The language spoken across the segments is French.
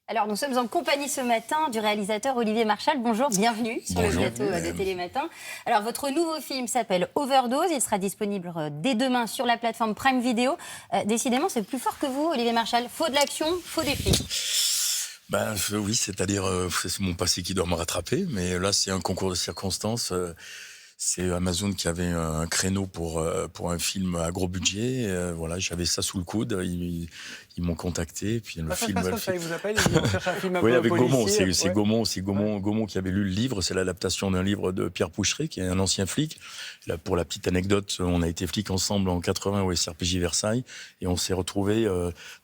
Alors, nous sommes en compagnie ce matin du réalisateur Olivier Marchal. Bonjour, bienvenue sur le plateau de Télématin. Alors, votre nouveau film s'appelle Overdose. Il sera disponible dès demain sur la plateforme Prime Video. Décidément, c'est plus fort que vous, Olivier Marchal. Faut de l'action, faut des flics. Oui, c'est-à-dire c'est mon passé qui doit me rattraper, mais là c'est un concours de circonstances. C'est Amazon qui avait un créneau pour un film à gros budget. Voilà, j'avais ça sous le coude. Ils m'ont contacté, puis le film. Ils vous appellent, ils cherchent un film un Oui, peu avec Gaumont. policier. C'est Gaumont qui avait lu le livre. C'est l'adaptation d'un livre de Pierre Poucheret, qui est un ancien flic. Là, pour la petite anecdote, on a été flics ensemble en 80 au SRPJ Versailles, et on s'est retrouvés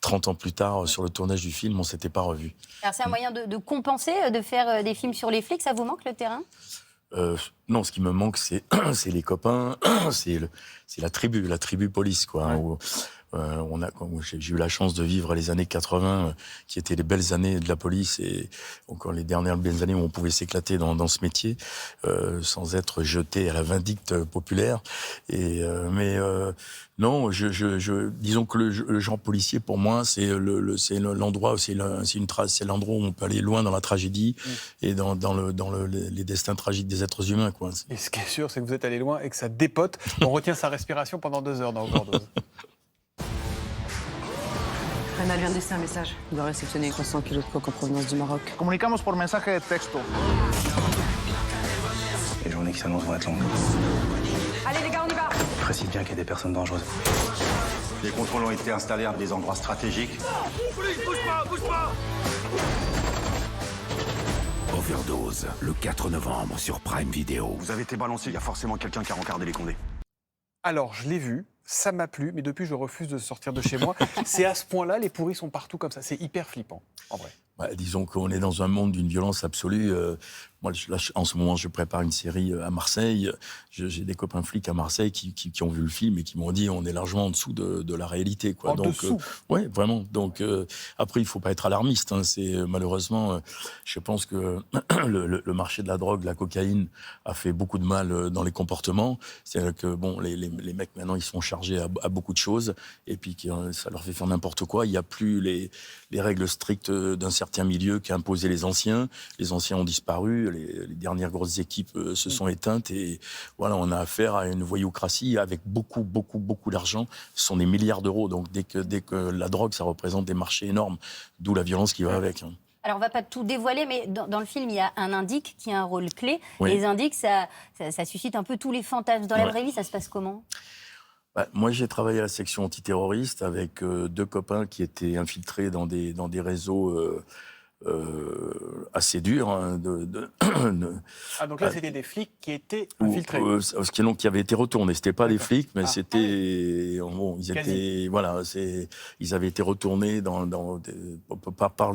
30 ans plus tard sur le tournage du film. On s'était pas revus. Alors, c'est un moyen de compenser, de faire des films sur les flics. Ça vous manque, le terrain ? Non, ce qui me manque, c'est les copains, c'est la tribu police, quoi. Ouais. Où, j'ai eu la chance de vivre les années 80, qui étaient les belles années de la police, et encore les dernières belles années où on pouvait s'éclater dans ce métier, sans être jeté à la vindicte populaire. Non, disons que le genre policier, pour moi, c'est l'endroit, c'est l'endroit où on peut aller loin dans la tragédie et dans les destins tragiques des êtres humains, quoi. Et ce qui est sûr, c'est que vous êtes allé loin et que ça dépote. On retient sa respiration pendant 2 heures dans Overdose. Renal vient de laisser un message. Il doit réceptionner 300 kilos de coke en provenance du Maroc. Comunicamos por mensaje de texto. Les journées qui s'annoncent vont être longues. Allez les gars, on y va! Précise bien qu'il y a des personnes dangereuses. Les contrôles ont été installés à des endroits stratégiques. Overdose, le 4 novembre sur Prime Video. Vous avez été balancé, il y a forcément quelqu'un qui a rencardé les condés. Alors, je l'ai vu, ça m'a plu, mais depuis, je refuse de sortir de chez moi. C'est à ce point-là, les pourris sont partout comme ça. C'est hyper flippant, en vrai. Disons qu'on est dans un monde d'une violence absolue. Moi, en ce moment, je prépare une série à Marseille. J'ai des copains flics à Marseille qui ont vu le film et qui m'ont dit on est largement en dessous de la réalité, quoi. Dessous. Ouais, vraiment. Donc après, il faut pas être alarmiste, hein. C'est malheureusement, je pense que le marché de la drogue, la cocaïne, a fait beaucoup de mal dans les comportements. C'est-à-dire que bon, les mecs maintenant, ils sont chargés à beaucoup de choses, et puis ça leur fait faire n'importe quoi. Il n'y a plus les règles strictes d'un certain milieu qu'imposaient les anciens. Les anciens ont disparu. Les dernières grosses équipes se sont éteintes, et voilà, on a affaire à une voyoucratie avec beaucoup d'argent. Ce sont des milliards d'euros. Donc dès que la drogue, ça représente des marchés énormes, d'où la violence qui va avec, hein. Alors, on ne va pas tout dévoiler, mais dans le film, il y a un indique qui a un rôle clé. Oui. Les indiques, ça suscite un peu tous les fantasmes. Dans la Ouais. vraie vie, ça se passe comment ? Moi, j'ai travaillé à la section antiterroriste avec 2 copains qui étaient infiltrés dans des réseaux assez durs, hein, Ah, donc là, c'était des flics qui étaient infiltrés. qui avaient été retournés. C'était pas des D'accord. flics, mais Ah. c'était bon, ils Quasi. ils avaient été retournés par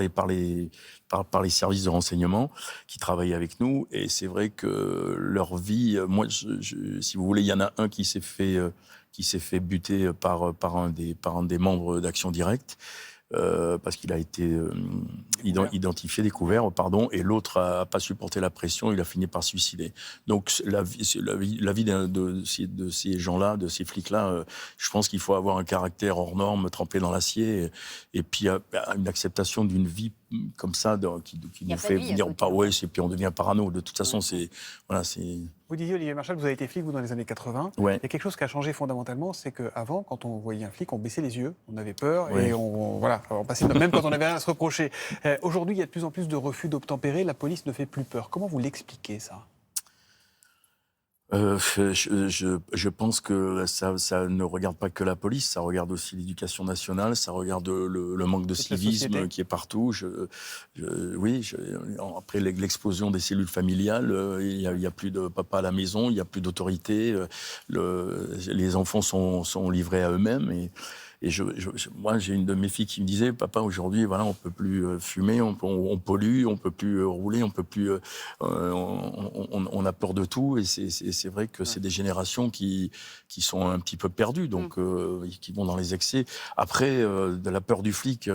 les services de renseignement qui travaillaient avec nous, et c'est vrai que leur vie, moi, si vous voulez, il y en a un qui s'est fait buter par un des membres d'Action Directe. Parce qu'il a été identifié, découvert, et l'autre a pas supporté la pression, il a fini par se suicider. Donc la vie de ces gens-là, de ces flics-là, je pense qu'il faut avoir un caractère hors norme, trempé dans l'acier, et puis une acceptation d'une vie comme ça qui Y a nous pas fait de vie à venir côté. et puis on devient parano. De toute façon, c'est. Vous disiez, Olivier Marchal, vous avez été flic, vous, dans les années 80. Ouais. Il y a quelque chose qui a changé fondamentalement, c'est qu'avant, quand on voyait un flic, on baissait les yeux, on avait peur, Ouais. et on passait, même quand on avait rien à se reprocher. Aujourd'hui, il y a de plus en plus de refus d'obtempérer, la police ne fait plus peur. Comment vous l'expliquez, ça ? Je pense que ça ne regarde pas que la police, ça regarde aussi l'éducation nationale, ça regarde le manque de Toute la civisme société. qui est partout. Après l'explosion des cellules familiales, il y a plus de papa à la maison, il y a plus d'autorité, les enfants sont livrés à eux-mêmes, et moi, j'ai une de mes filles qui me disait, papa, aujourd'hui, voilà, on peut plus fumer, on pollue, on peut plus rouler, on peut plus, on a peur de tout, et c'est vrai que c'est des générations qui sont un petit peu perdues, donc qui vont dans les excès. Après, de la peur du flic.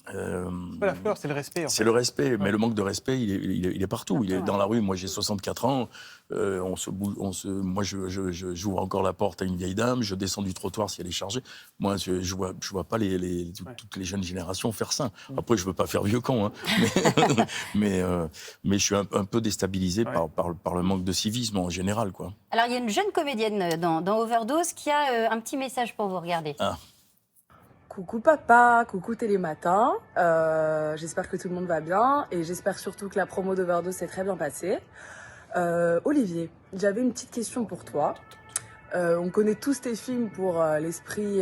Pas la fleur, c'est le respect. En C'est fait. le respect, mais le manque de respect, il est partout. Il est dans la rue. Moi, j'ai 64 ans. Moi, j'ouvre encore la porte à une vieille dame. Je descends du trottoir si elle est chargée. Moi, je vois pas toutes les jeunes générations faire ça. Après, je veux pas faire vieux con, hein. mais je suis un peu déstabilisé par le manque de civisme en général, quoi. Alors, il y a une jeune comédienne dans Overdose qui a un petit message pour vous, regardez. Ah. Coucou papa, coucou Télématin, j'espère que tout le monde va bien et j'espère surtout que la promo d'Overdose s'est très bien passée. Olivier, j'avais une petite question pour toi. On connaît tous tes films pour l'esprit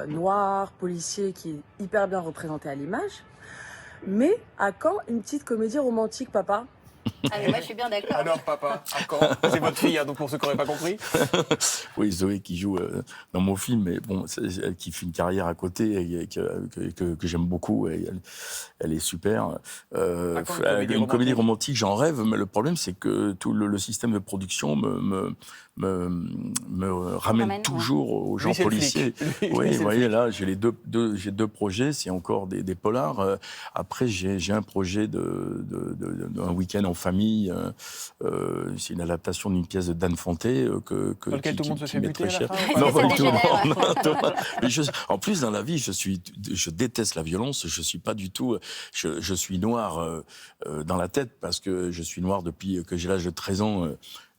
noir, policier qui est hyper bien représenté à l'image. Mais à quand une petite comédie romantique, papa ? Ah, mais moi, je suis bien d'accord. Alors, papa, à quand ? C'est votre fille, hein, donc pour ceux qui n'auraient pas compris. Oui, Zoé qui joue dans mon film, mais bon, elle qui fait une carrière à côté et que j'aime beaucoup. Et elle est super. Une comédie romantique, j'en rêve, mais le problème, c'est que tout le système de production me ramène toujours aux gens policiers. Oui, vous voyez, là, j'ai deux projets, c'est encore des polars. Après, j'ai un projet d'un week-end en famille. C'est une adaptation d'une pièce de Dan Fanté dans lequel tout le monde se fait buter à la fin. Non, pas du tout. En plus, dans la vie, je déteste la violence. Je suis pas du tout. Je suis noir dans la tête parce que je suis noir depuis que j'ai l'âge de 13 ans.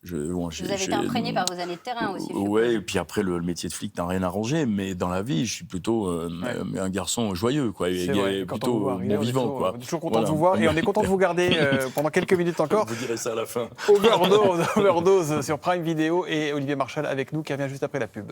Vous avez été imprégné par vos années de terrain aussi. Oui, et puis après, le métier de flic n'a rien arrangé, mais dans la vie, je suis plutôt un garçon joyeux, quoi, et plutôt bon vivant, quoi. On est toujours content de vous voir, et on est content de vous garder pendant quelques minutes encore. Vous direz ça à la fin. Overdose sur Prime Video, et Olivier Marchal avec nous, qui revient juste après la pub.